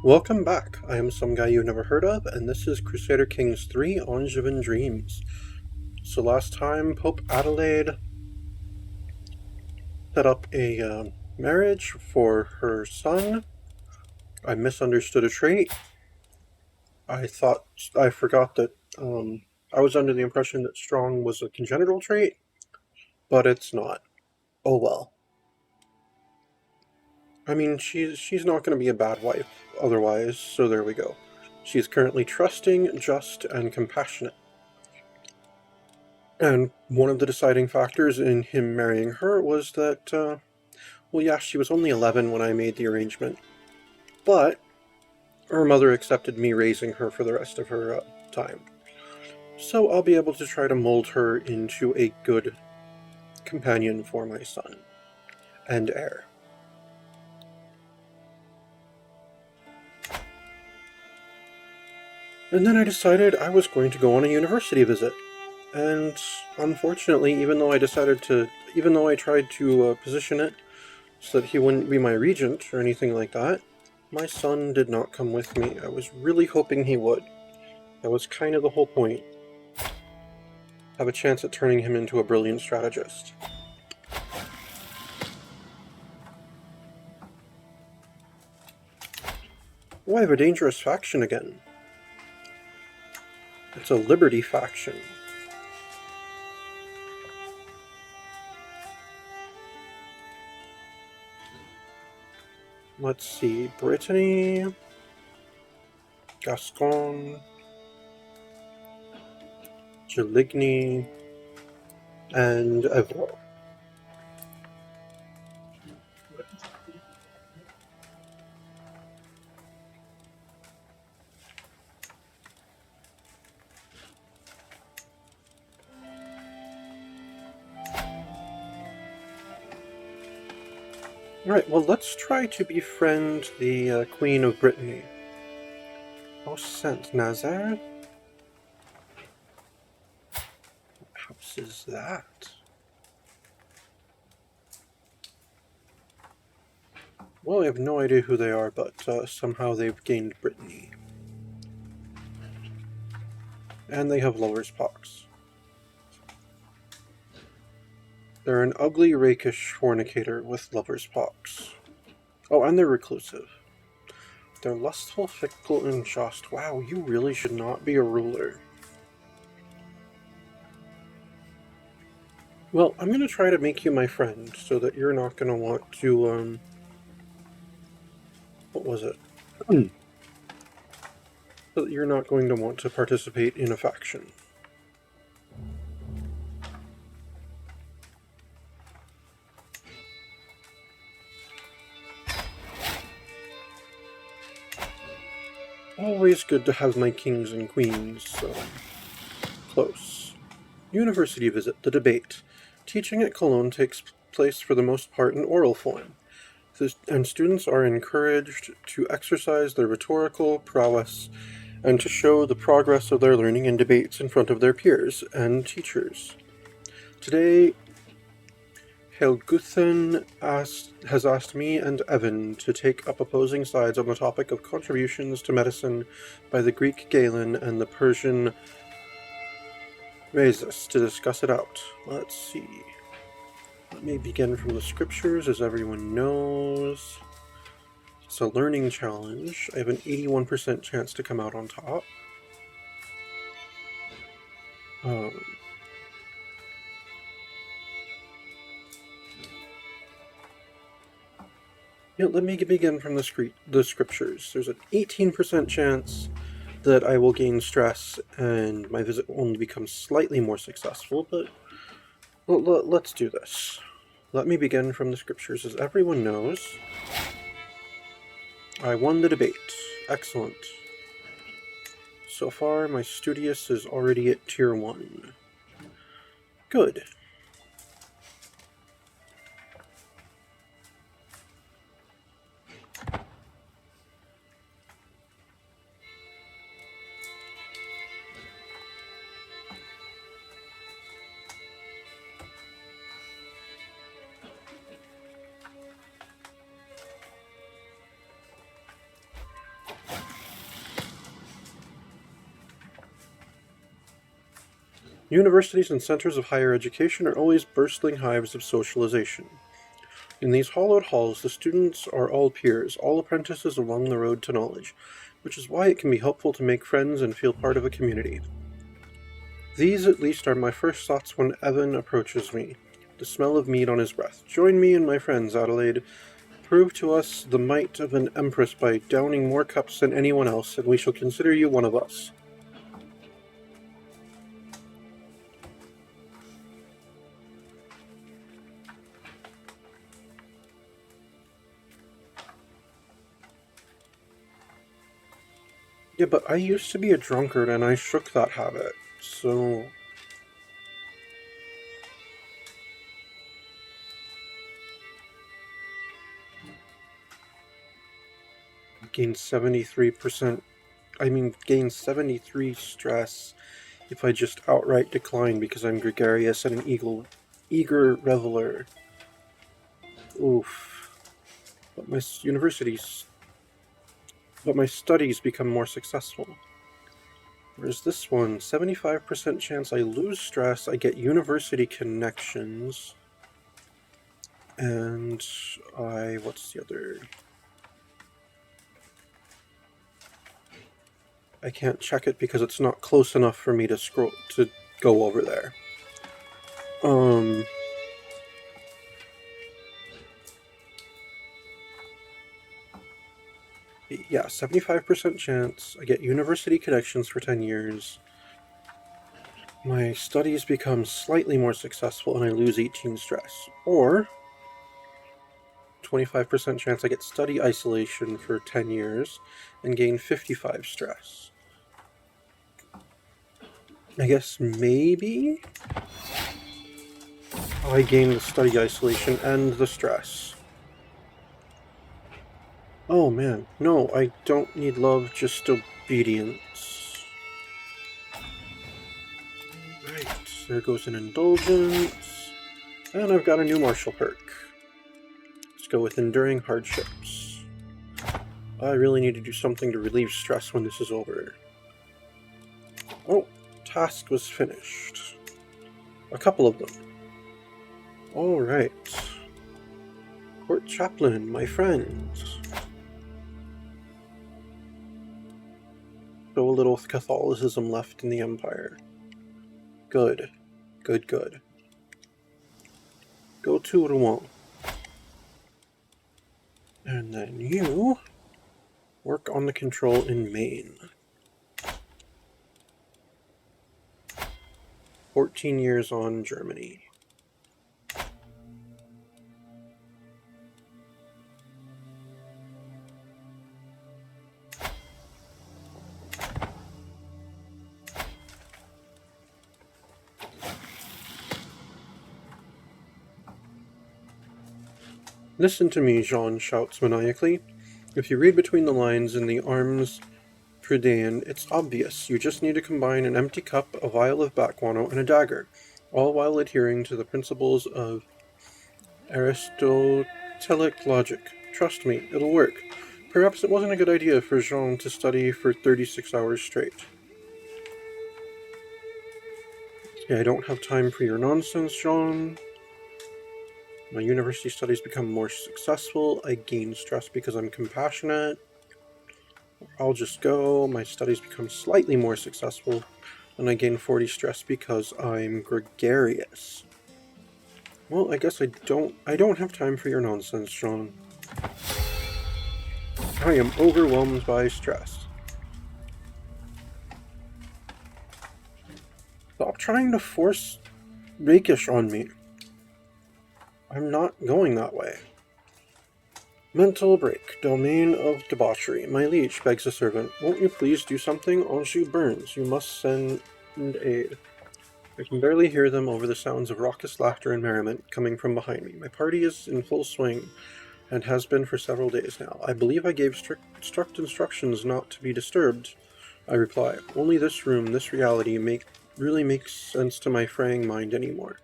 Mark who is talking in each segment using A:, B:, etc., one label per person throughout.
A: Welcome back. I am some guy you've never heard of, and this is Crusader Kings 3 Angevin Dreams. So last time, Pope Adelaide set up a marriage for her son. I misunderstood a trait. I forgot that I was under the impression that strong was a congenital trait, but it's not. Oh well. I mean, she's not going to be a bad wife otherwise, so there we go. She is currently trusting, just, and compassionate. And one of the deciding factors in him marrying her was that, well, yeah, she was only 11 when I made the arrangement, but her mother accepted me raising her for the rest of her time. So I'll be able to try to mold her into a good companion for my son and heir. And then I decided I was going to go on a university visit. And unfortunately, even though I tried to position it so that he wouldn't be my regent or anything like that, my son did not come with me. I was really hoping he would. That was kind of the whole point. Have a chance at turning him into a brilliant strategist. Oh, I have a dangerous faction again. It's a Liberty faction. Let's see, Brittany, Gascon, Geligny, and Evro. Alright, well, let's try to befriend the Queen of Brittany. Oh, Saint Nazaire? What house is that? Well, I have no idea who they are, but somehow they've gained Brittany. And they have lover's pox. They're an ugly, rakish fornicator with lover's pox. Oh, and they're reclusive. They're lustful, fickle, and just. Wow, you really should not be a ruler. Well, I'm gonna try to make you my friend, so that you're not gonna want to, what was it? So that you're not going to want to participate in a faction. Always good to have my kings and queens close. University visit, the debate. Teaching at Cologne takes place for the most part in oral form, and students are encouraged to exercise their rhetorical prowess and to show the progress of their learning in debates in front of their peers and teachers. Today, Helguthen has asked me and Evan to take up opposing sides on the topic of contributions to medicine by the Greek Galen and the Persian Rhesus to discuss it out. Let's see. Let me begin from the scriptures, as everyone knows. It's a learning challenge. I have an 81% chance to come out on top. Let me begin from the scriptures. There's an 18% chance that I will gain stress and my visit will only become slightly more successful, but let's do this. Let me begin from the scriptures. As everyone knows, I won the debate. Excellent. So far, my studious is already at tier 1. Good. Universities and centers of higher education are always bustling hives of socialization. In these hollowed halls, the students are all peers, all apprentices along the road to knowledge, which is why it can be helpful to make friends and feel part of a community. These, at least, are my first thoughts when Evan approaches me, the smell of mead on his breath. Join me and my friends, Adelaide. Prove to us the might of an empress by downing more cups than anyone else, and we shall consider you one of us. Yeah, but I used to be a drunkard and I shook that habit, so... gain 73%... gain 73 stress if I just outright decline because I'm gregarious and an eager reveler. Oof. But my studies become more successful. Whereas this one, 75% chance I lose stress, I get university connections, and what's the other? I can't check it because it's not close enough for me to go over there. Yeah, 75% chance I get university connections for 10 years. My studies become slightly more successful and I lose 18 stress. Or 25% chance I get study isolation for 10 years and gain 55 stress. I guess maybe I gain the study isolation and the stress. Oh man, no, I don't need love, just obedience. Right, there goes an indulgence. And I've got a new martial perk. Let's go with enduring hardships. I really need to do something to relieve stress when this is over. Oh, task was finished. A couple of them. Alright. Court chaplain, my friend. So little Catholicism left in the Empire. Good. Good, good. Go to Rouen. And then you work on the control in Maine. 14 years on Germany. Listen to me, Jean shouts maniacally. If you read between the lines in the arms Prydain, it's obvious. You just need to combine an empty cup, a vial of backguano, and a dagger, all while adhering to the principles of Aristotelic logic. Trust me, it'll work. Perhaps it wasn't a good idea for Jean to study for 36 hours straight. Yeah, I don't have time for your nonsense, Jean. My university studies become more successful. I gain stress because I'm compassionate. I'll just go. My studies become slightly more successful. And I gain 40 stress because I'm gregarious. Well, I guess I don't have time for your nonsense, Jean. I am overwhelmed by stress. Stop trying to force rakish on me. I'm not going that way. Mental break. Domain of debauchery. My liege, begs the servant. Won't you please do something? Anjou burns. You must send aid. I can barely hear them over the sounds of raucous laughter and merriment coming from behind me. My party is in full swing, and has been for several days now. I believe I gave strict instructions not to be disturbed, I reply. Only this room, this reality, really makes sense to my fraying mind anymore.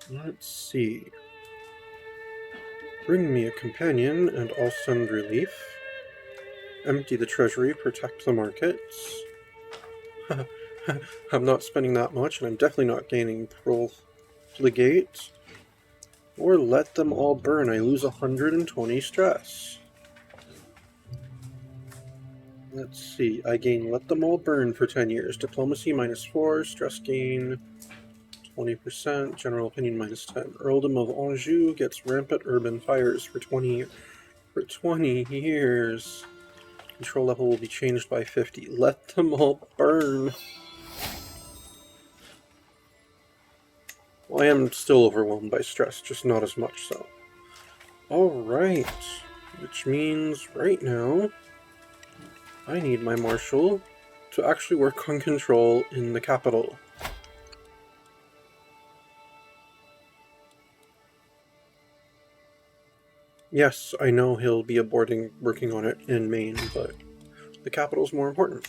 A: Let's see. Bring me a companion, and I'll send relief. Empty the treasury, protect the markets. I'm not spending that much, and I'm definitely not gaining profligate. Or let them all burn. I lose 120 stress. Let's see. I gain let them all burn for 10 years. Diplomacy -4. Stress gain 20%. General opinion -10. Earldom of Anjou gets rampant urban fires for 20 years. Control level will be changed by 50. Let them all burn. Well, I am still overwhelmed by stress, just not as much so. Alright. Which means right now I need my marshal to actually work on control in the capital. Yes, I know he'll be working on it in Maine, but the capital's more important.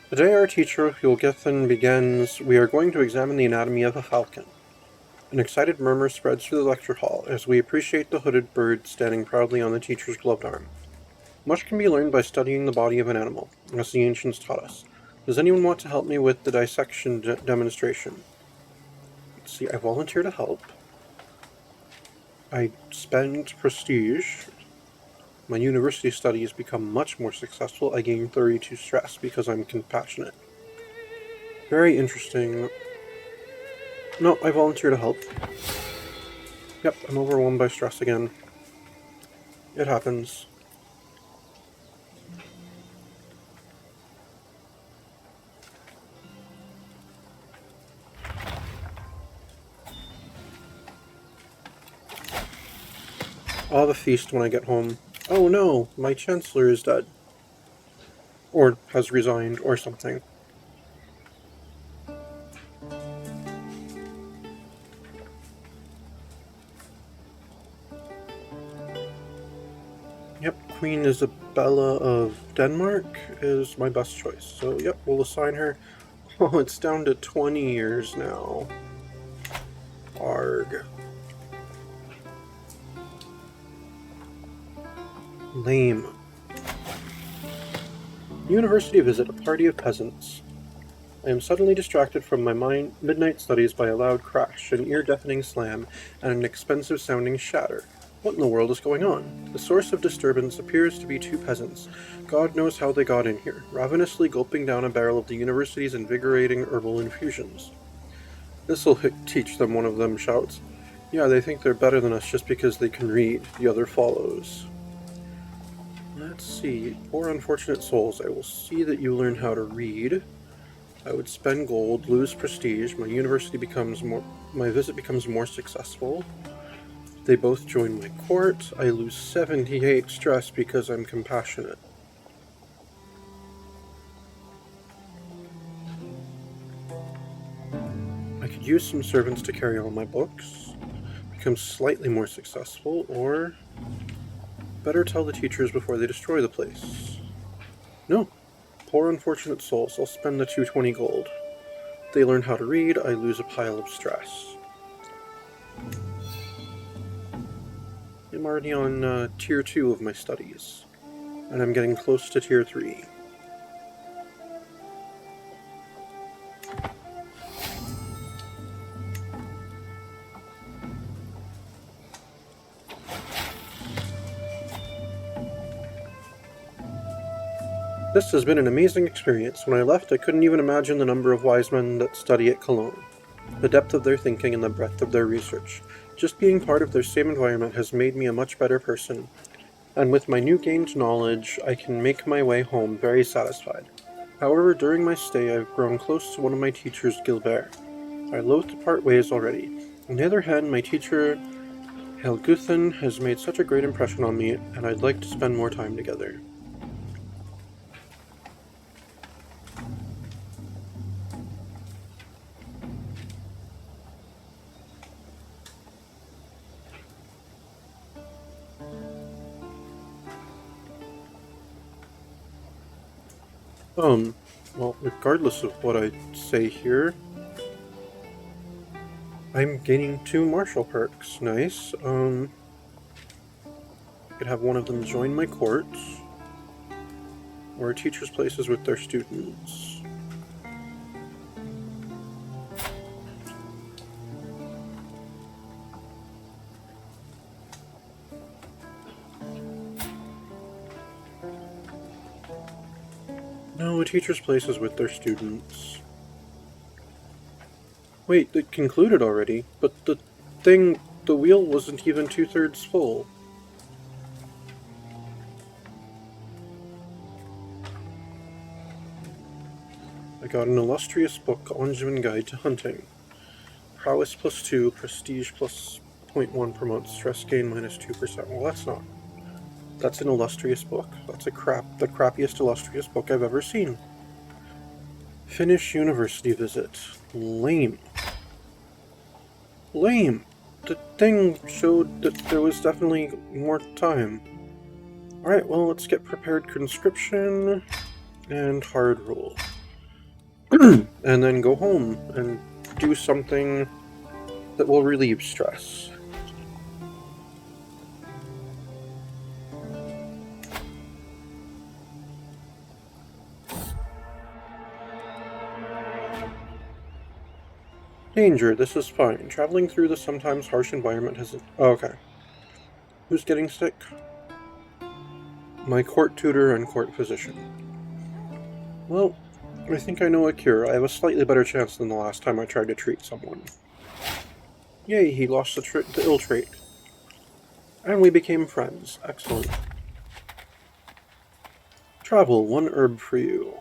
A: Today our teacher, Aquitaine, begins. We are going to examine the anatomy of a falcon. An excited murmur spreads through the lecture hall as we appreciate the hooded bird standing proudly on the teacher's gloved arm. Much can be learned by studying the body of an animal, as the ancients taught us. Does anyone want to help me with the dissection demonstration? Let's see, I volunteer to help. I spend prestige. My university studies become much more successful. I gain 32 stress because I'm compassionate. Very interesting. No, I volunteer to help. Yep, I'm overwhelmed by stress again. It happens. I'll have a feast when I get home. Oh no, my chancellor is dead. Or has resigned, or something. Yep, Queen Isabella of Denmark is my best choice. So yep, we'll assign her. Oh, it's down to 20 years now. Arg. Lame. University visit a party of peasants. I am suddenly distracted from my midnight studies by a loud crash, an ear-deafening slam, and an expensive-sounding shatter. What in the world is going on? The source of disturbance appears to be two peasants. God knows how they got in here, ravenously gulping down a barrel of the university's invigorating herbal infusions. This'll teach them, one of them shouts. Yeah, they think they're better than us just because they can read, the other follows. Let's see. Poor unfortunate souls, I will see that you learn how to read. I would spend gold, lose prestige, my visit becomes more successful. They both join my court. I lose 78 stress because I'm compassionate. I could use some servants to carry all my books, become slightly more successful, or better tell the teachers before they destroy the place. No. Poor unfortunate souls, I'll spend the 220 gold. They learn how to read, I lose a pile of stress. I'm already on tier 2 of my studies, and I'm getting close to tier 3. This has been an amazing experience. When I left, I couldn't even imagine the number of wise men that study at Cologne, the depth of their thinking and the breadth of their research. Just being part of their same environment has made me a much better person, and with my new gained knowledge, I can make my way home very satisfied. However, during my stay, I've grown close to one of my teachers, Gilbert. I loathe to part ways already. On the other hand, my teacher, Helguthen, has made such a great impression on me, and I'd like to spend more time together. Well, regardless of what I say here, I'm gaining 2 martial perks. Nice. I could have one of them join my court, or a teacher's places with their students. No, a teacher's places with their students. Wait, it concluded already, but the wheel wasn't even 2/3 full. I got an illustrious book, Angevin Guide to Hunting. Prowess +2, prestige plus 0.1 promotes stress gain -2%. Well, that's not. That's an illustrious book. That's the crappiest illustrious book I've ever seen. Finish university visit. Lame. Lame. The thing showed that there was definitely more time. Alright, well, let's get prepared conscription and hard roll. And then go home and do something that will relieve stress. Danger, this is fine. Traveling through the sometimes harsh environment has... Oh, okay. Who's getting sick? My court tutor and court physician. Well, I think I know a cure. I have a slightly better chance than the last time I tried to treat someone. Yay, he lost the ill trait. And we became friends. Excellent. Travel, 1 herb for you.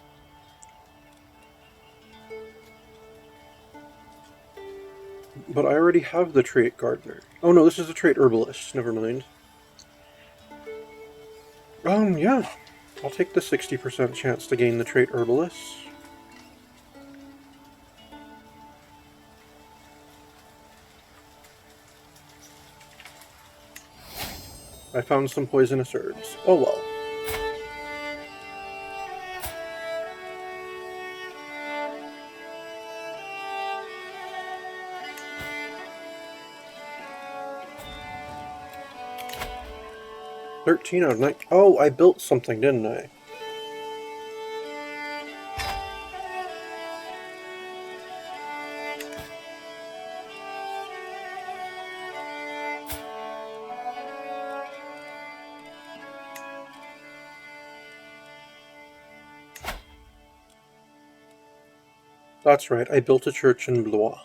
A: But I already have the trait gardener. Oh no, this is the trait herbalist. Never mind. Yeah. I'll take the 60% chance to gain the trait herbalist. I found some poisonous herbs. Oh well. $13 out of 9. Oh, I built something, didn't I? That's right, I built a church in Blois.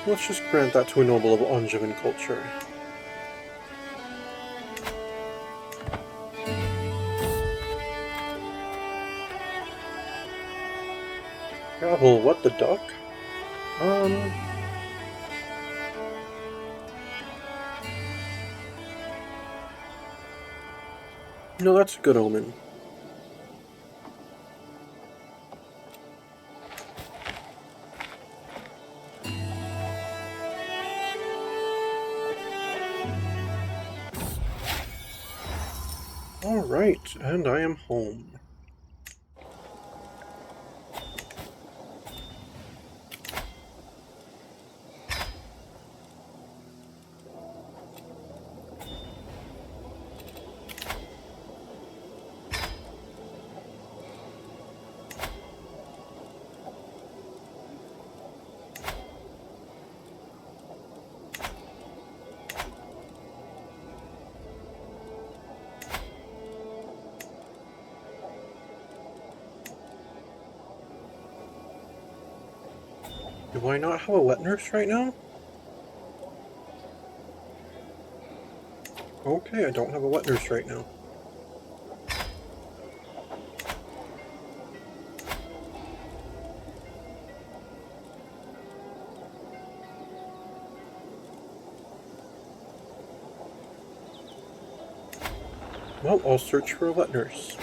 A: Let's just grant that to a noble of Angevin culture. Gravel, what the duck? No, that's a good omen. Alright, and I am home. Do I not have a wet nurse right now? Okay, I don't have a wet nurse right now. Well, I'll search for a wet nurse.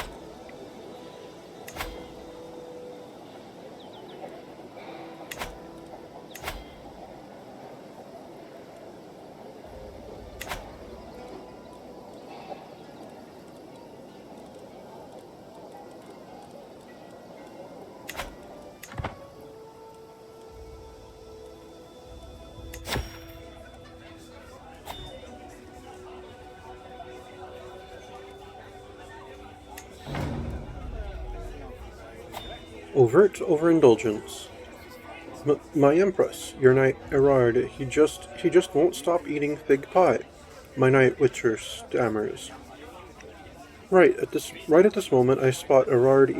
A: Overt overindulgence. My Empress, your Knight Erard, he just won't stop eating fig pie. My Knight Witcher stammers. Right at this moment, I spot Erard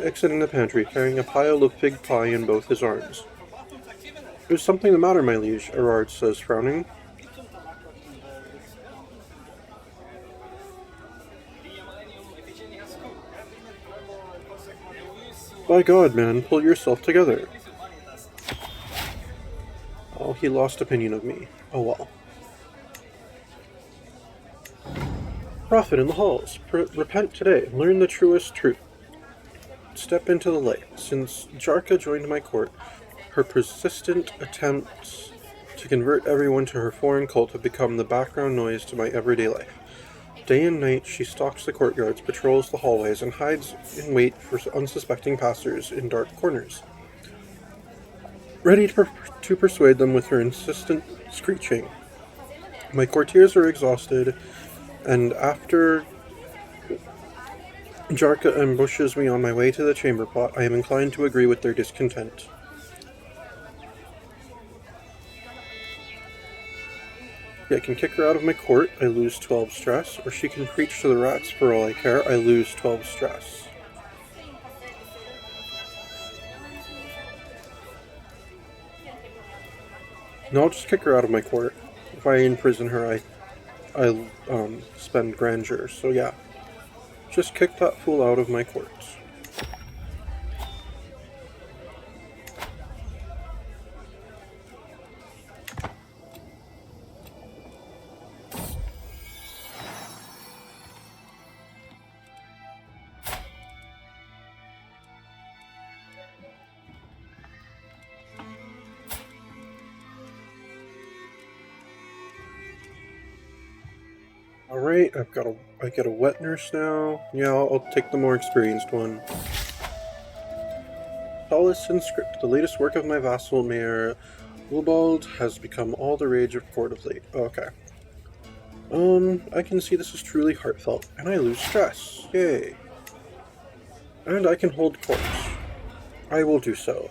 A: exiting the pantry, carrying a pile of fig pie in both his arms. There's something the matter, my liege, Erard says, frowning. By God, man, pull yourself together. Oh, he lost opinion of me. Oh well. Prophet in the halls, repent today, learn the truest truth. Step into the light. Since Jarka joined my court, her persistent attempts to convert everyone to her foreign cult have become the background noise to my everyday life. Day and night, she stalks the courtyards, patrols the hallways, and hides in wait for unsuspecting passers in dark corners, ready to persuade them with her insistent screeching. My courtiers are exhausted, and after Jarka ambushes me on my way to the chamber pot, I am inclined to agree with their discontent. I can kick her out of my court, I lose 12 stress, or she can preach to the rats for all I care, I lose 12 stress. No, I'll just kick her out of my court. If I imprison her, I spend grandeur, so yeah. Just kick that fool out of my court. Alright, I get a wet nurse now. Yeah, I'll take the more experienced one. Solace and Script, the latest work of my vassal Mayor Wilbald, has become all the rage of court of late. Okay. I can see this is truly heartfelt, and I lose stress. Yay. And I can hold court. I will do so.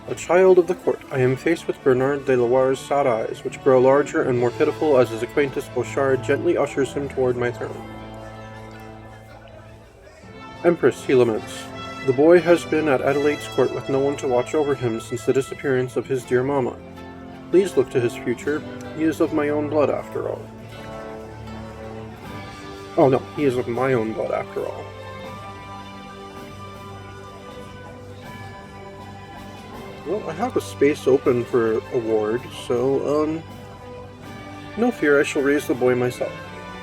A: A child of the court, I am faced with Bernard de Loire's sad eyes, which grow larger and more pitiful as his acquaintance Bouchard gently ushers him toward my throne. Empress, he laments. The boy has been at Adelaide's court with no one to watch over him since the disappearance of his dear mamma. Please look to his future. He is of my own blood, after all. Oh no, he is of my own blood, after all. Well, I have a space open for a ward, so, no fear, I shall raise the boy myself.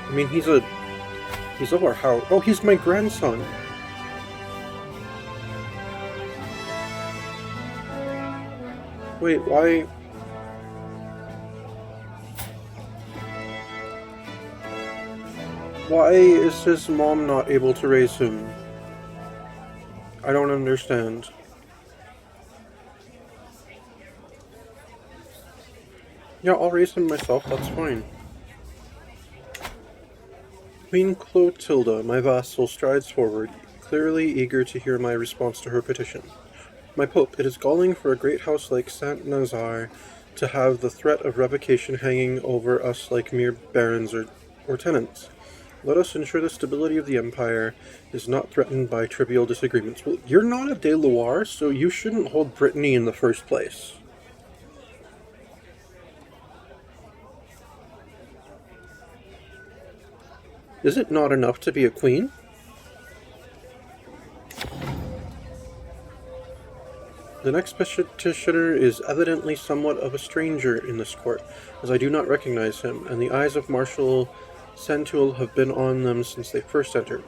A: I mean, he's of our house. Oh, he's my grandson! Wait, why? Why is his mom not able to raise him? I don't understand. Yeah, I'll raise him myself, that's fine. Queen Clotilda, my vassal, strides forward, clearly eager to hear my response to her petition. My Pope, it is galling for a great house like Saint-Nazar to have the threat of revocation hanging over us like mere barons or tenants. Let us ensure the stability of the Empire is not threatened by trivial disagreements. Well, you're not a De Loire, so you shouldn't hold Brittany in the first place. Is it not enough to be a queen? The next petitioner is evidently somewhat of a stranger in this court, as I do not recognize him, and the eyes of Marshal Santul have been on them since they first entered.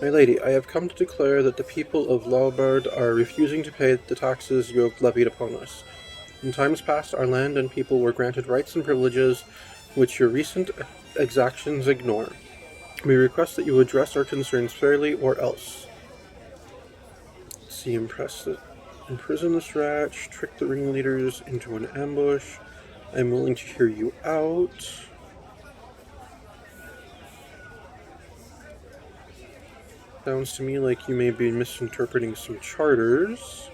A: My lady, I have come to declare that the people of Laubard are refusing to pay the taxes you have levied upon us. In times past, our land and people were granted rights and privileges which your recent exactions ignore. We request that you address our concerns fairly, or else. Let's see, imprison this rat, trick the ringleaders into an ambush. I'm willing to hear you out. Sounds to me like you may be misinterpreting some charters.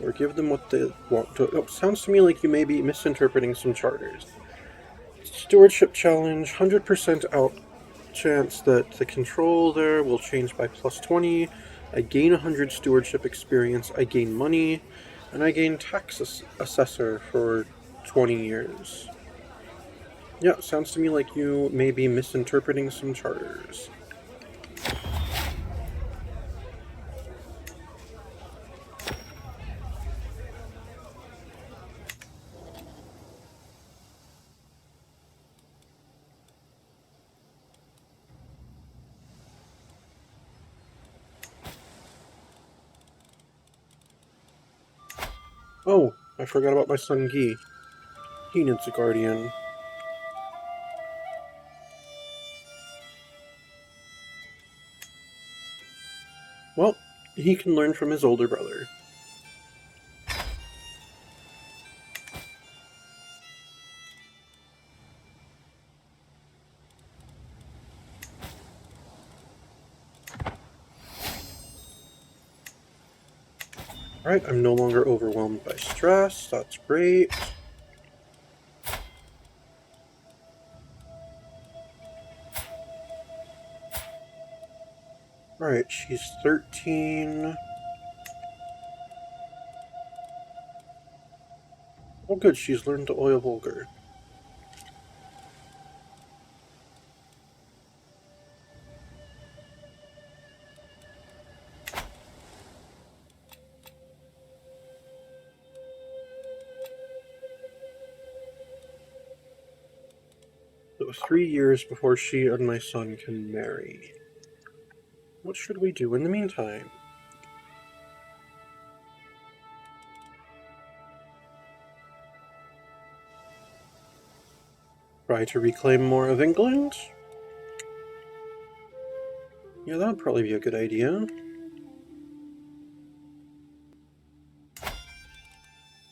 A: Or give them what they want to. Oh, sounds to me like you may be misinterpreting some charters. Stewardship challenge, 100% out chance that the control there will change by plus 20. I gain 100 stewardship experience, I gain money, and I gain tax assessor for 20 years. Yeah, sounds to me like you may be misinterpreting some charters. Oh, I forgot about my son Guy. He needs a guardian. Well, he can learn from his older brother. Alright, I'm no longer overwhelmed by stress. That's great. Alright, she's 13. Oh good, she's learned to oil vulgar. So 3 years before she and my son can marry. What should we do in the meantime? Try to reclaim more of England? Yeah, that would probably be a good idea.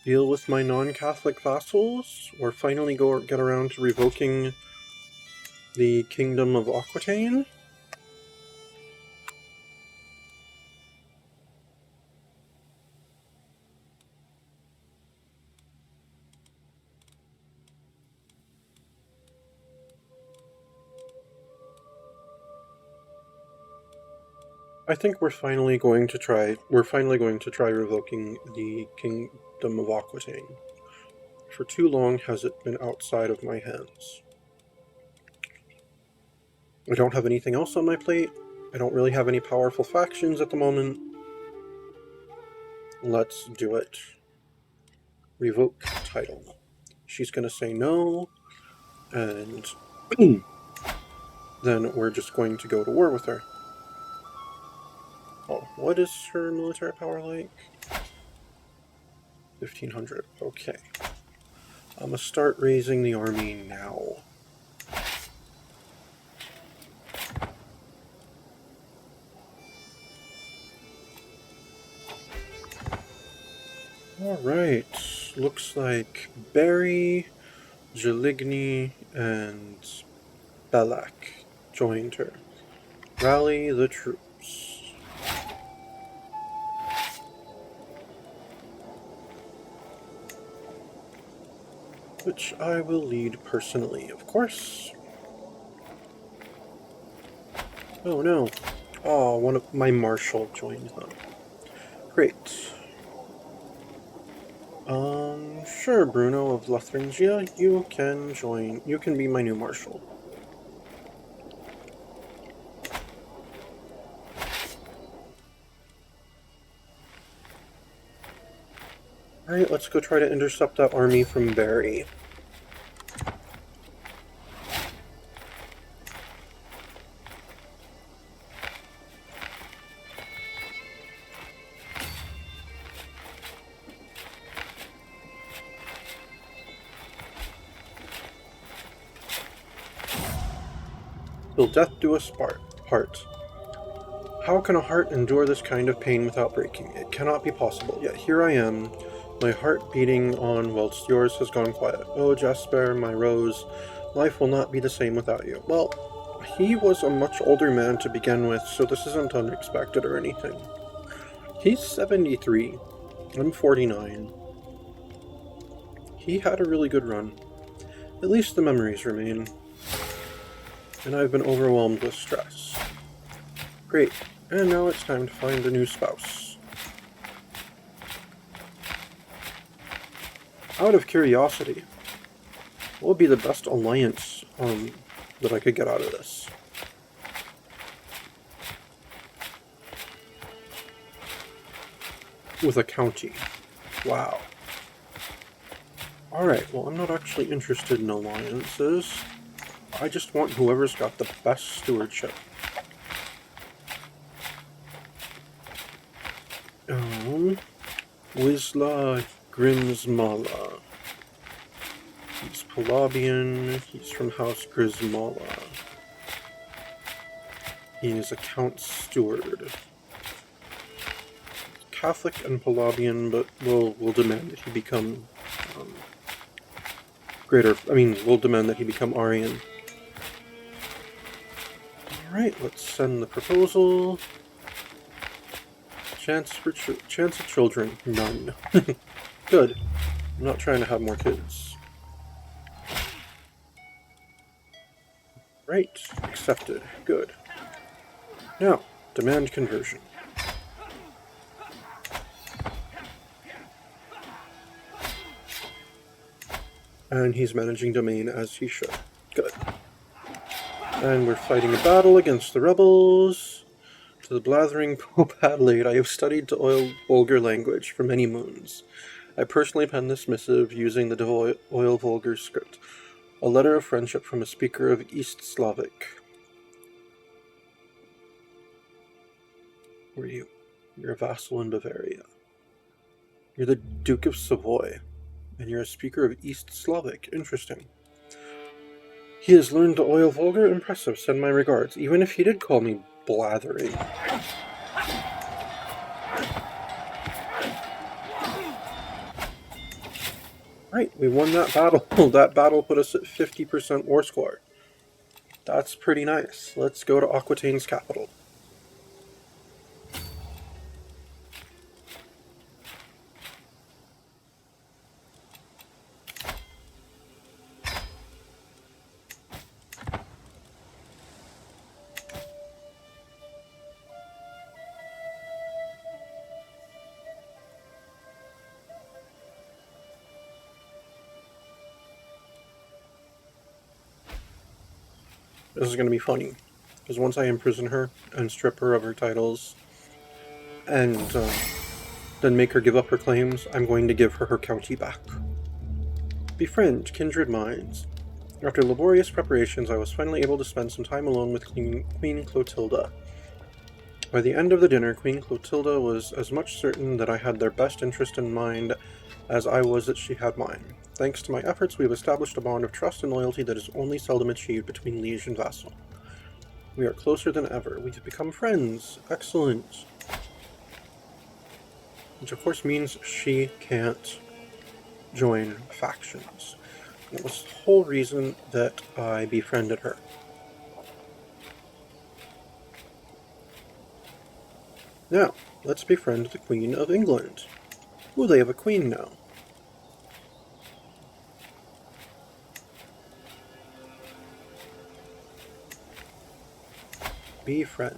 A: Deal with my non-Catholic vassals, or finally get around to revoking the Kingdom of Aquitaine? I think we're finally going to try revoking the Kingdom of Aquitaine. For too long has it been outside of my hands. I don't have anything else on my plate. I don't really have any powerful factions at the moment. Let's do it. Revoke title. She's gonna say no, and then we're just going to go to war with her. Oh, what is her military power like? 1500. Okay. I'm gonna start raising the army now. Alright. Looks like Barry, Jaligny, and Belak joined her. Rally the troops. Which I will lead personally, of course. Oh no. Oh, one of my marshal joined them. Great. Sure, Bruno of LXXVI, you can join. You can be my new marshal. Alright, let's go try to intercept that army from Barry. Till death do us part. How can a heart endure this kind of pain without breaking? It cannot be possible. Yet here I am, my heart beating on whilst yours has gone quiet. Oh, Jasper, my rose, life will not be the same without you. Well, he was a much older man to begin with, so this isn't unexpected or anything. He's 73. I'm 49. He had a really good run. At least the memories remain. And I've been overwhelmed with stress. Great, and now it's time to find a new spouse. Out of curiosity, what would be the best alliance that I could get out of this? With a county. Wow. Alright, well, I'm not actually interested in alliances. I just want whoever's got the best stewardship. Wisla Grimsmala. He's Palabian. He's from House Grismala. He is a count steward. Catholic and Palabian, but we'll demand that he become we'll demand that he become Aryan. Alright, let's send the proposal. Chance of children, none. Good. I'm not trying to have more kids. Right, accepted. Good. Now, demand conversion. And he's managing domain as he should. Good. And we're fighting a battle against the rebels. To the blathering Pope Adelaide, I have studied to oil vulgar language for many moons. I personally penned this missive using the oil vulgar script. A letter of friendship from a speaker of East Slavic. Who are you? You're a vassal in Bavaria. You're the Duke of Savoy. And you're a speaker of East Slavic. Interesting. He has learned to oil vulgar. Impressive. Send my regards. Even if he did call me blathering. Right, we won that battle. That battle put us at 50% war score. That's pretty nice. Let's go to Aquitaine's capital. This is going to be funny, because once I imprison her and strip her of her titles, and then make her give up her claims, I'm going to give her her county back. Befriend kindred minds. After laborious preparations, I was finally able to spend some time alone with Queen Clotilda. By the end of the dinner, Queen Clotilda was as much certain that I had their best interest in mind as I was that she had mine. Thanks to my efforts, we have established a bond of trust and loyalty that is only seldom achieved between liege and vassal. We are closer than ever. We have become friends. Excellent. Which of course means she can't join factions. That was the whole reason that I befriended her. Now, let's befriend the Queen of England. Ooh, they have a queen now. Befriend.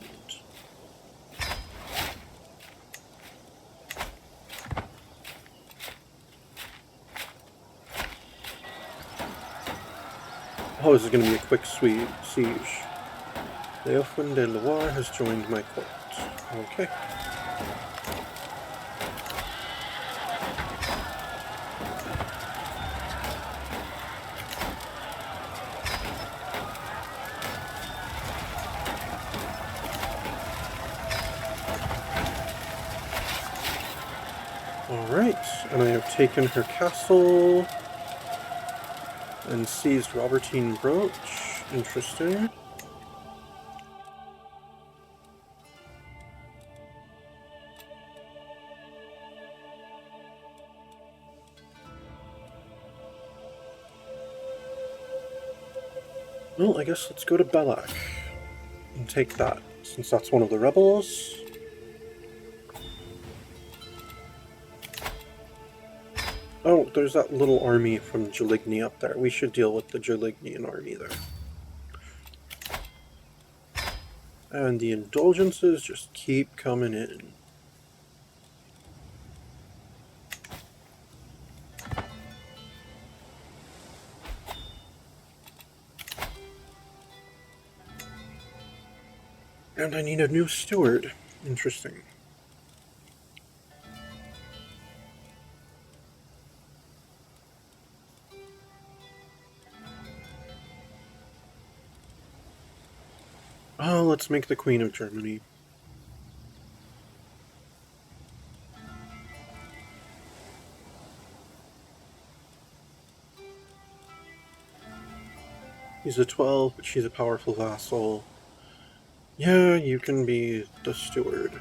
A: Oh, this is going to be a quick siege. Leofwin de Loire has joined my court. Okay. Alright, and I have taken her castle and seized Robertine Brooch. Interesting. Well, I guess let's go to Bellac and take that, since that's one of the rebels. Oh, there's that little army from Jaligny up there. We should deal with the Jalignian army there. And the indulgences just keep coming in. And I need a new steward. Interesting. Oh, let's make the Queen of Germany. He's a 12, but she's a powerful vassal. Yeah, you can be the steward.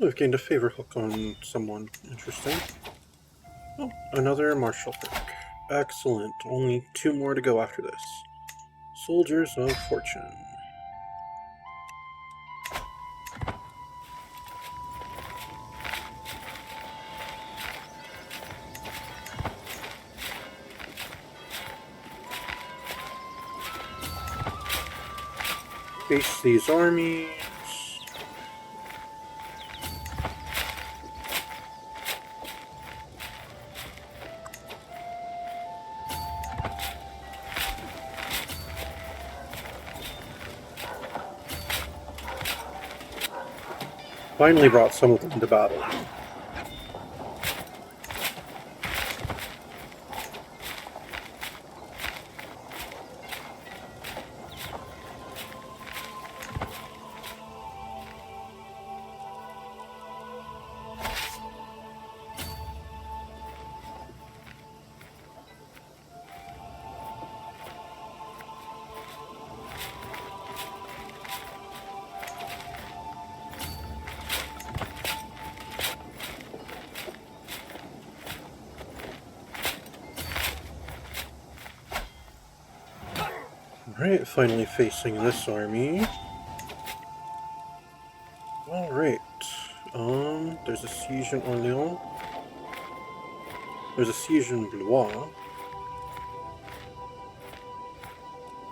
A: I've gained a favor hook on someone. Interesting. Oh, another martial perk. Excellent. Only 2 more to go after this. Soldiers of Fortune. Face these armies. Finally brought some of them to battle. Alright, finally facing this army. Alright. There's a siege in Orléans. There's a siege in Blois.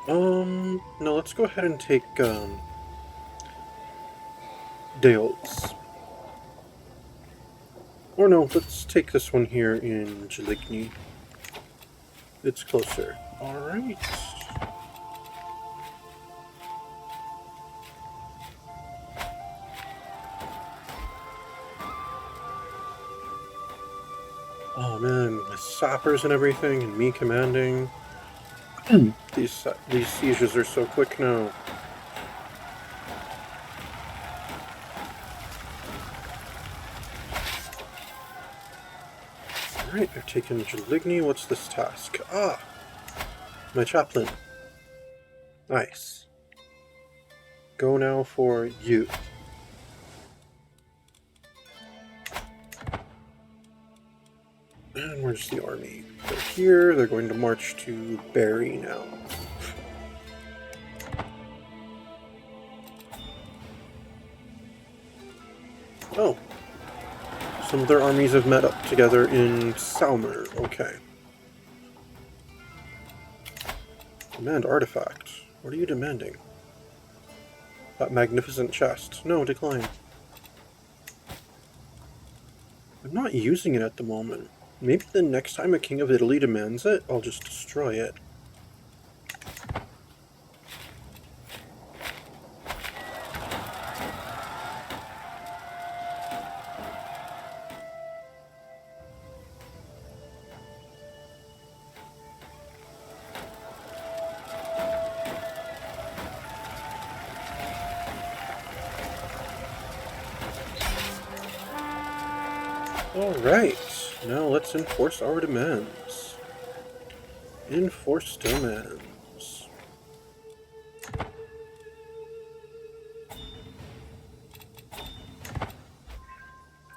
A: No, let's go ahead and take, Deols. Or no, let's take this one here in Jaligny. It's closer. Alright. Oh man, with sappers and everything, and me commanding. These sieges are so quick now. Alright, I've taken Jaligny. What's this task? Ah! My chaplain. Nice. Go now for youth. And where's the army? They're here. They're going to march to Barry now. Oh. Some of their armies have met up together in Salmer. Okay. Demand artifact. What are you demanding? That magnificent chest. No, decline. I'm not using it at the moment. Maybe the next time a king of Italy demands it, I'll just destroy it. Alright, now let's enforce our demands. Enforce demands.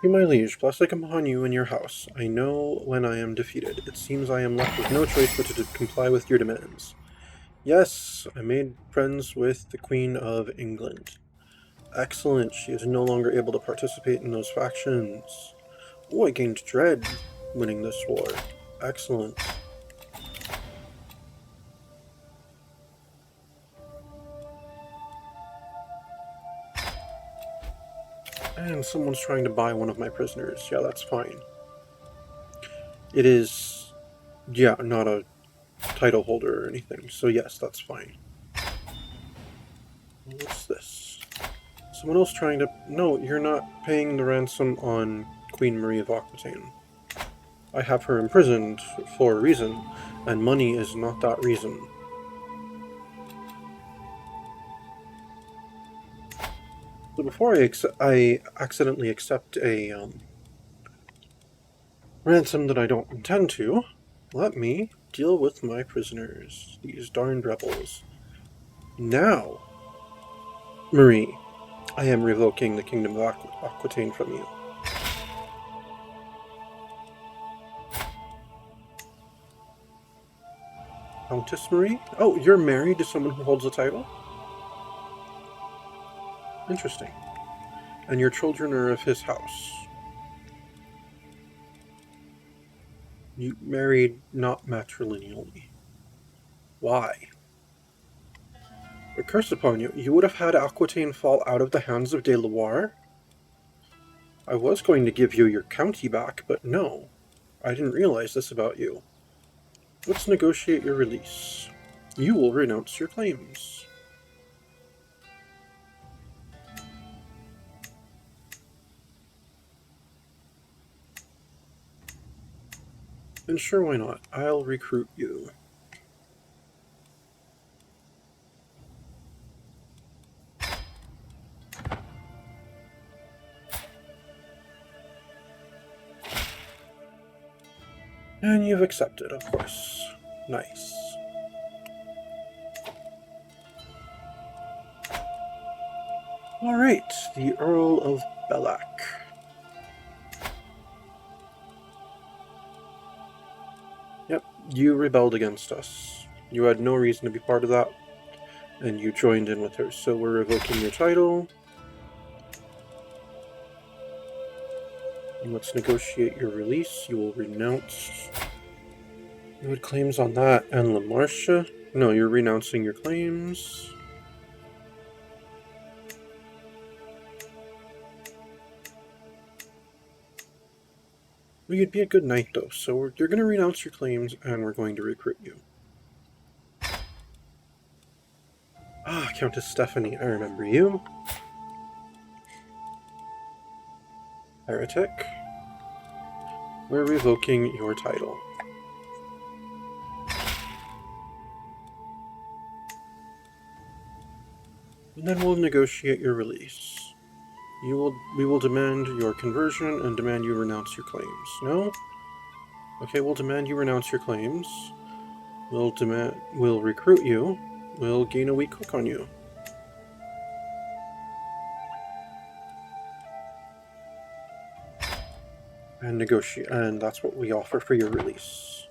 A: You, my liege, blessed I come upon you and your house. I know when I am defeated. It seems I am left with no choice but to comply with your demands. Yes, I made friends with the Queen of England. Excellent, she is no longer able to participate in those factions. Oh, I gained dread winning this war. Excellent. And someone's trying to buy one of my prisoners. Yeah, that's fine. It is, yeah, not a title holder or anything, so yes, that's fine. What's this? Someone else trying to... No, you're not paying the ransom on Queen Marie of Aquitaine. I have her imprisoned for a reason, and money is not that reason. So before I accidentally accept a ransom that I don't intend to, let me deal with my prisoners, these darned rebels. Now, Marie, I am revoking the Kingdom of Aquitaine from you. Countess Marie? Oh, you're married to someone who holds a title? Interesting. And your children are of his house. You married not matrilineally. Why? But curse upon you, you would have had Aquitaine fall out of the hands of De Loire? I was going to give you your county back, but no. I didn't realize this about you. Let's negotiate your release. You will renounce your claims. And sure, why not? I'll recruit you. And you've accepted, of course. Nice. Alright, the Earl of Bellac. Yep, you rebelled against us. You had no reason to be part of that, and you joined in with her, so we're revoking your title. And let's negotiate your release. You will renounce... You had claims on that and La Marche. No, you're renouncing your claims. Well, you'd be a good knight, though, so you're going to renounce your claims, and we're going to recruit you. Ah, Countess Stephanie, I remember you. Heretic. We're revoking your title. And then we'll negotiate your release. We will demand your conversion and demand you renounce your claims. No? Okay, we'll demand you renounce your claims. We'll recruit you. We'll gain a weak hook on you. and negotiate, and that's what we offer for your release.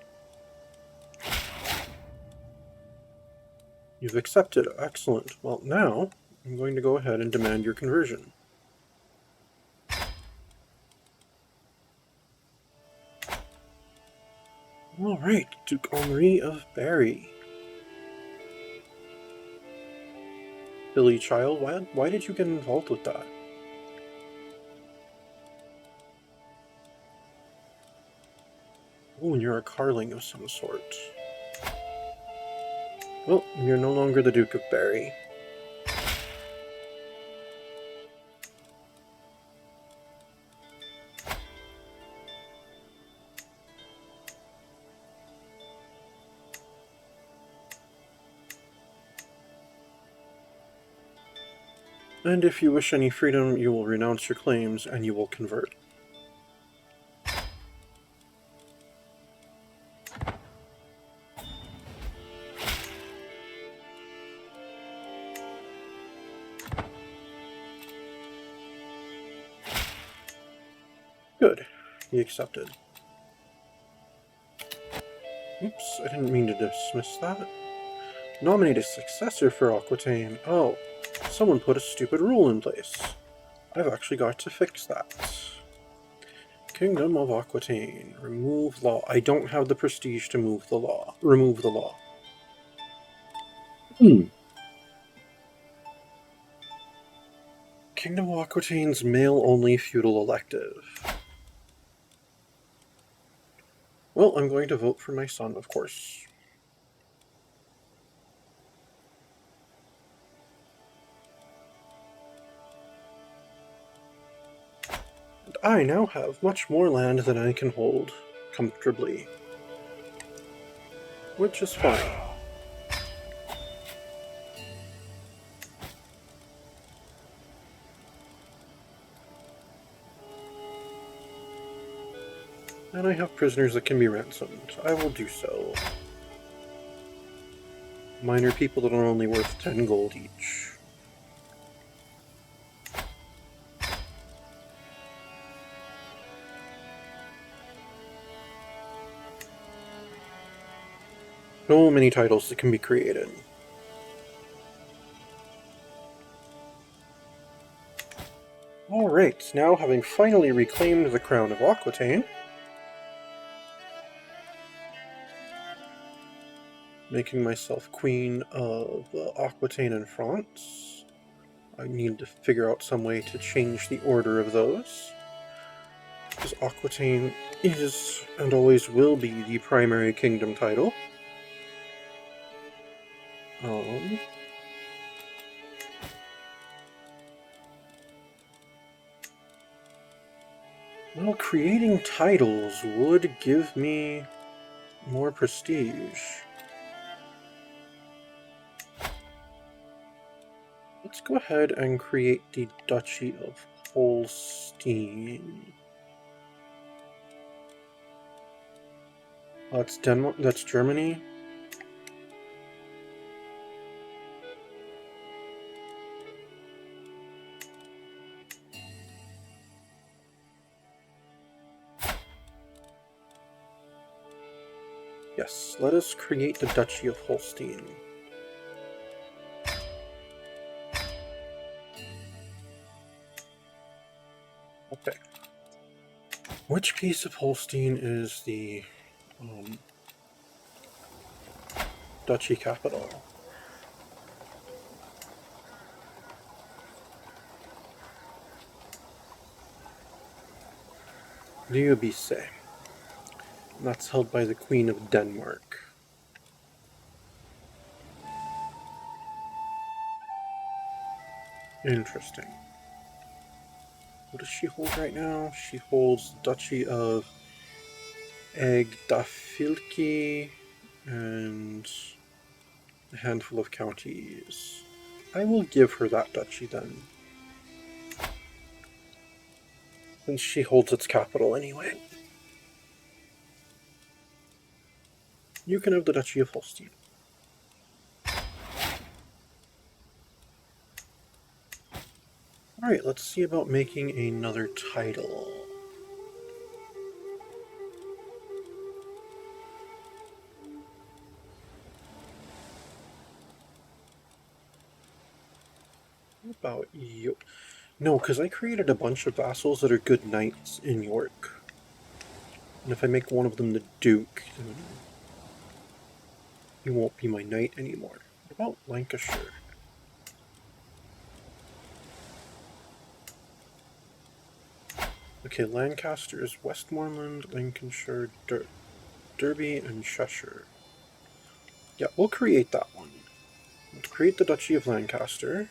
A: You've accepted. Excellent. Well, now I'm going to go ahead and demand your conversion. All right, Duke Henri of Berry. Billy Child, why did you get involved with that? Oh, and you're a Carling of some sort. Well, you're no longer the Duke of Berry. And if you wish any freedom, you will renounce your claims and you will convert. Good. He accepted. Oops, I didn't mean to dismiss that. Nominate a successor for Aquitaine. Oh, someone put a stupid rule in place. I've actually got to fix that. Kingdom of Aquitaine. Remove law. I don't have the prestige to remove the law. Kingdom of Aquitaine's male-only feudal elective. Well, I'm going to vote for my son, of course. And I now have much more land than I can hold comfortably. Which is fine. And I have prisoners that can be ransomed. I will do so. Minor people that are only worth 10 gold each. So many titles that can be created. Alright, now having finally reclaimed the crown of Aquitaine, making myself queen of Aquitaine and France. I need to figure out some way to change the order of those, because Aquitaine is and always will be the primary kingdom title. Well, creating titles would give me more prestige. Let's go ahead and create the Duchy of Holstein. That's Denmark. That's Germany. Yes, let us create the Duchy of Holstein. Okay. Which piece of Holstein is the duchy capital? Lyubice. That's held by the Queen of Denmark. Interesting. What does she hold right now? She holds the Duchy of Agdafilki and a handful of counties. I will give her that duchy then, since she holds its capital anyway. You can have the Duchy of Holstein. Alright, let's see about making another title. What about you? No, because I created a bunch of vassals that are good knights in York. And if I make one of them the Duke, then he won't be my knight anymore. What about Lancashire? Okay, Lancaster is Westmoreland, Lincolnshire, Derby, and Cheshire. Yeah, we'll create that one. Let's create the Duchy of Lancaster.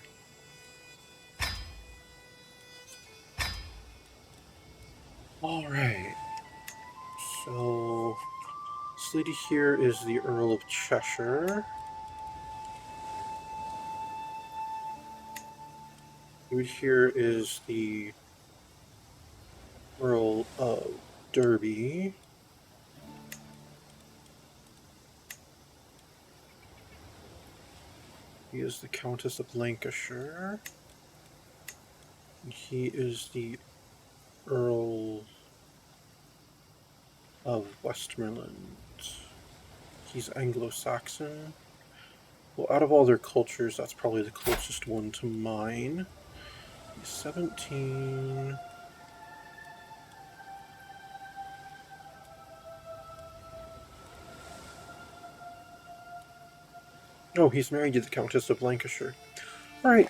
A: Alright. So, this lady here is the Earl of Cheshire. Dude here is the Earl of Derby. He is the Countess of Lancashire. And he is the Earl of Westmoreland. He's Anglo-Saxon. Well, out of all their cultures, that's probably the closest one to mine. He's 17. Oh, he's married to the Countess of Lancashire. Alright,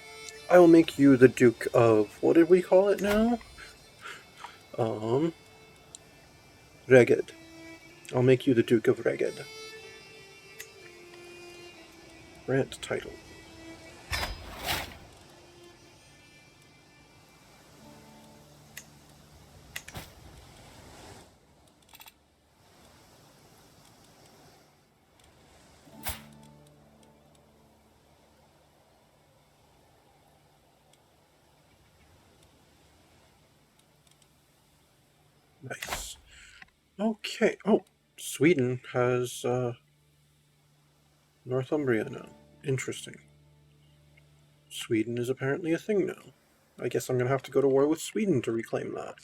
A: I will make you the Duke of... what did we call it now? Reged. I'll make you the Duke of Reged. Grant title. Nice. Okay. Oh, Sweden has Northumbria now. Interesting. Sweden is apparently a thing now. I guess I'm going to have to go to war with Sweden to reclaim that.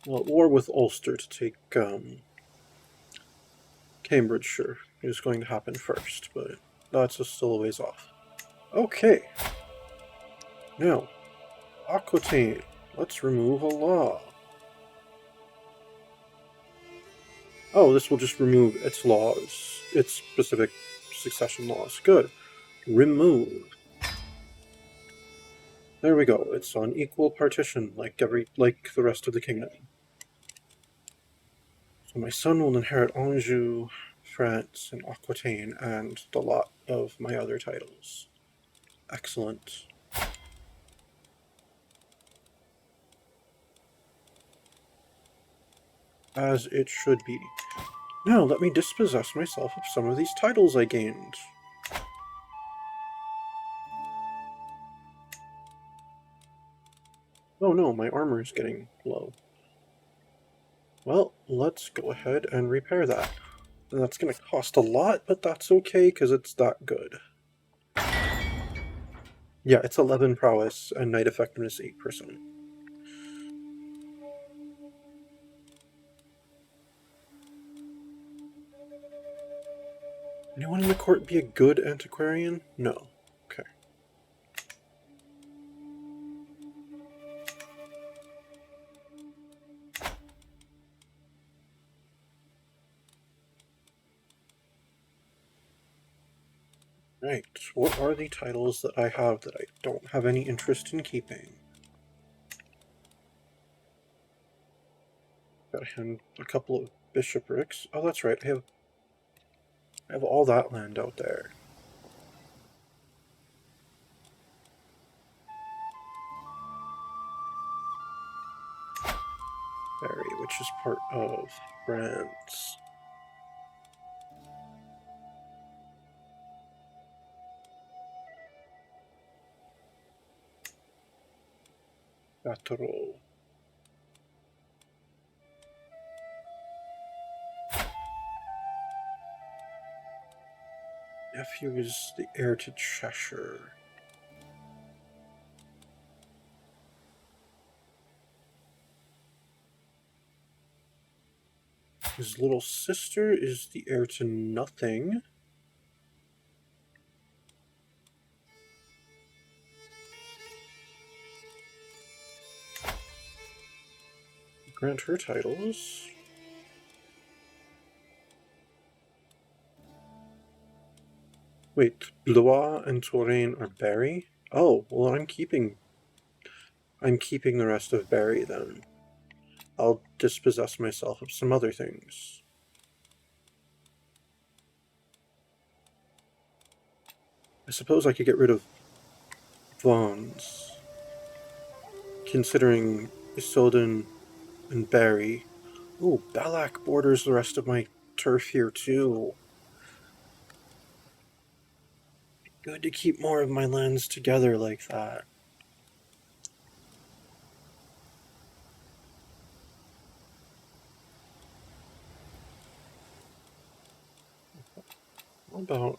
A: Well, war with Ulster to take Cambridgeshire is going to happen first, but that's still a ways off. Okay. Now, Aquitaine. Let's remove a law. Oh, this will just remove its laws, its specific succession laws. Good. Remove. There we go. It's on equal partition, like the rest of the kingdom. So my son will inherit Anjou, France, and Aquitaine, and the lot of my other titles. Excellent. As it should be. Now let me dispossess myself of some of these titles I gained. Oh no, my armor is getting low. Well, let's go ahead and repair that. And that's going to cost a lot, but that's okay because it's that good. Yeah, it's 11 prowess and knight effectiveness 8%. Anyone in the court be a good antiquarian? No. Okay. Right, what are the titles that I have that I don't have any interest in keeping? Gotta hand a couple of bishoprics. Oh, that's right, I have all that land out there. Berry, which is part of France. Batterol. Nephew is the heir to Cheshire. His little sister is the heir to nothing. Grant her titles. Wait, Blois and Touraine are Berry? Oh, well I'm keeping the rest of Berry then. I'll dispossess myself of some other things. I suppose I could get rid of Vons, considering Isilden and Berry. Ooh, Bellac borders the rest of my turf here too. Good to keep more of my lands together like that. How about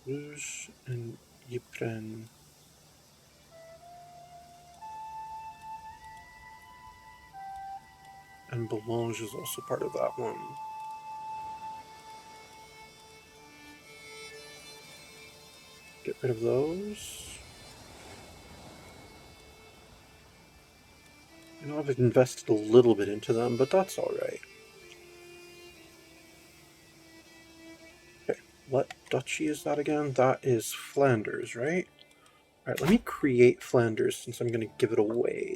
A: Rouge and Ypres? And Boulogne is also part of that one. Get rid of those. I know I've invested a little bit into them, but that's alright. Okay, what duchy is that again? That is Flanders, right? Alright, let me create Flanders since I'm going to give it away.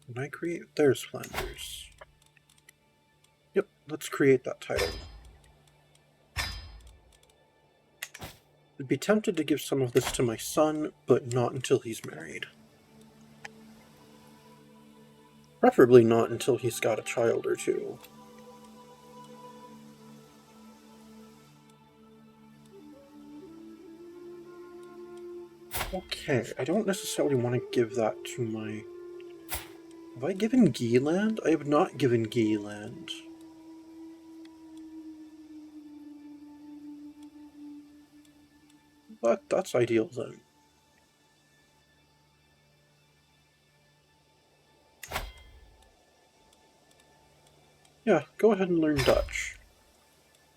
A: When I create, there's Flanders. Yep, let's create that title. I'd be tempted to give some of this to my son, but not until he's married. Preferably not until he's got a child or two. Okay, I don't necessarily want to give that to my... Have I given Guy land? I have not given Guy land. But that's ideal then. Yeah, go ahead and learn Dutch.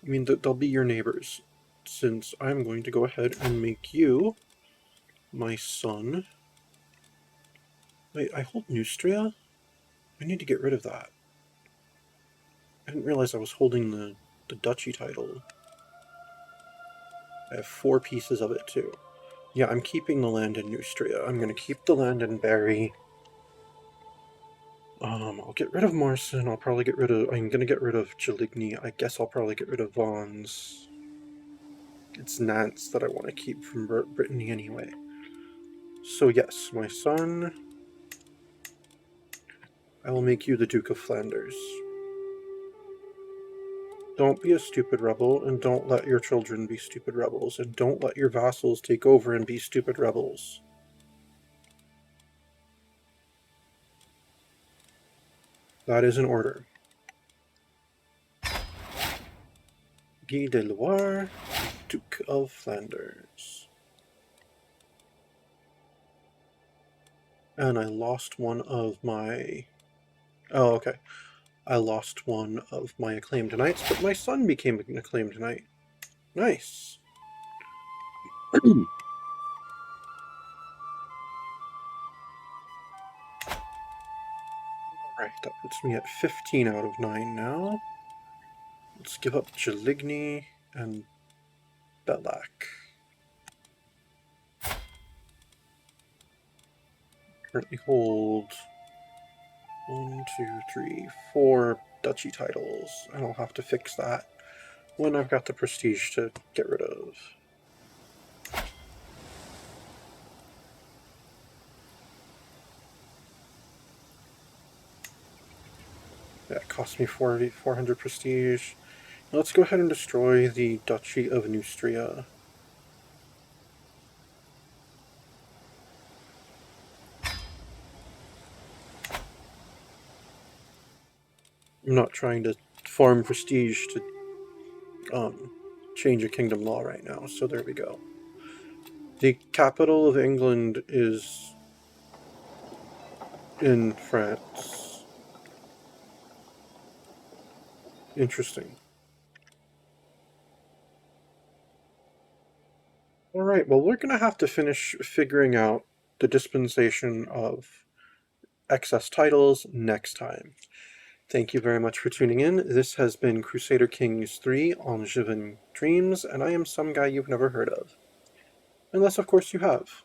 A: I mean, they'll be your neighbors, since I'm going to go ahead and make you my son. Wait, I hold Neustria? I need to get rid of that. I didn't realize I was holding the duchy title. I have 4 pieces of it too. Yeah, I'm keeping the land in Neustria. I'm going to keep the land in Berry. I'll get rid of Marsin. I'll probably get rid of... I'm going to get rid of Jaligny. I guess I'll probably get rid of Vons. It's Nantes that I want to keep from Brittany anyway. So yes, my son... I will make you the Duke of Flanders. Don't be a stupid rebel, and don't let your children be stupid rebels, and don't let your vassals take over and be stupid rebels. That is an order. Guy de Loire, Duke of Flanders. And I lost one of my... Oh, okay. I lost one of my acclaimed knights, but my son became an acclaimed knight. Nice. Alright, that puts me at 15 out of 9 now. Let's give up Jaligny and Bellac. Currently hold 1, 2, 3, 4 duchy titles, and I'll have to fix that when I've got the prestige to get rid of. That cost me 400 prestige. Let's go ahead and destroy the Duchy of Neustria. I'm not trying to farm prestige to change a kingdom law right now, so there we go. The capital of England is in France. Interesting. All right, well, we're going to have to finish figuring out the dispensation of excess titles next time. Thank you very much for tuning in. This has been Crusader Kings 3 Angevin Dreams, and I am some guy you've never heard of. Unless, of course, you have.